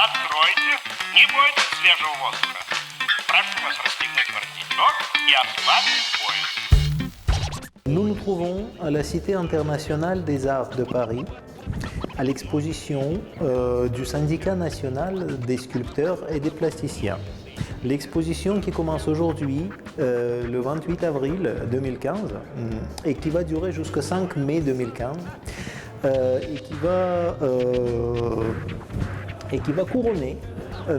Откройте, не бойтесь свежего воздуха. Прошу вас расстегнуть воротничок и ослабить пояс. Nous nous trouvons à la Cité internationale des arts de Paris, à l'exposition du Syndicat national des sculpteurs et des plasticiens. L'exposition qui commence aujourd'hui, le 28 avril 2015, et qui va durer jusqu'au 5 mai 2015, et qui va couronner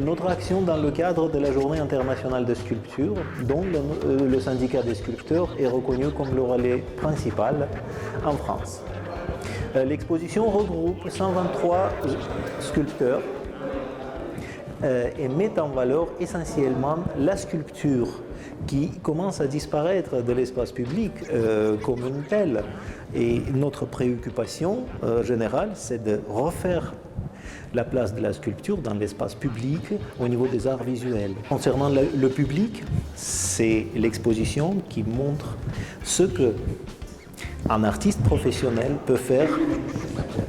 notre action dans le cadre de la Journée internationale de sculpture, dont le syndicat des sculpteurs est reconnu comme le relais principal en France. L'exposition regroupe 123 sculpteurs et met en valeur essentiellement la sculpture qui commence à disparaître de l'espace public comme une telle. Et notre préoccupation générale, c'est de refaire la place de la sculpture dans l'espace public au niveau des arts visuels. Concernant le public, c'est l'exposition qui montre ce qu'un artiste professionnel peut faire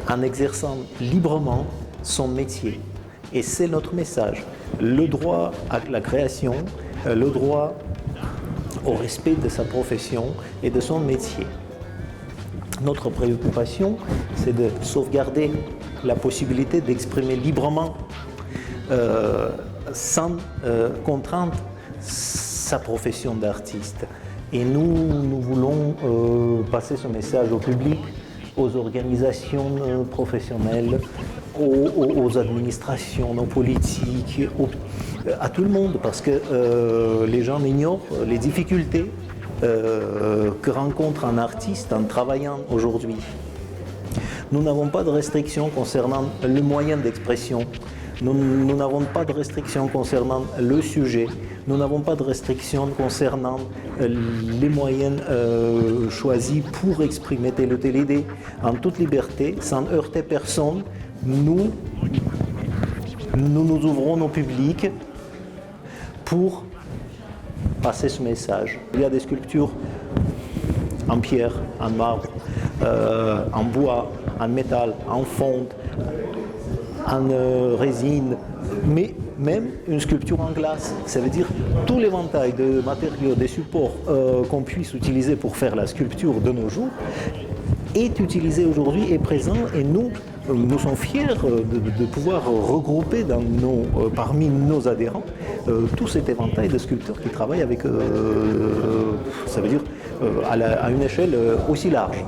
en exerçant librement son métier. Et c'est notre message. Le droit à la création, le droit au respect de sa profession et de son métier. Notre préoccupation, c'est de sauvegarder la possibilité d'exprimer librement, sans contrainte, sa profession d'artiste. Et nous voulons passer ce message au public, aux organisations professionnelles, aux administrations, aux politiques, à tout le monde, parce que les gens ignorent les difficultés que rencontre un artiste en travaillant aujourd'hui. Nous n'avons pas de restrictions concernant le moyen d'expression, nous n'avons pas de restrictions concernant le sujet, nous n'avons pas de restrictions concernant les moyens choisis pour exprimer telle ou telle idée. En toute liberté, sans heurter personne, nous ouvrons nos publics pour passer ce message. Il y a des sculptures en pierre, en marbre, en bois, en métal, en fonte, en résine, mais même une sculpture en glace. Ça veut dire tout l'éventail de matériaux, des supports qu'on puisse utiliser pour faire la sculpture de nos jours est utilisé aujourd'hui, est présent, et nous sommes fiers de pouvoir regrouper parmi nos adhérents tout cet éventail de sculpteurs qui travaillent avec, ça veut dire à une échelle aussi large.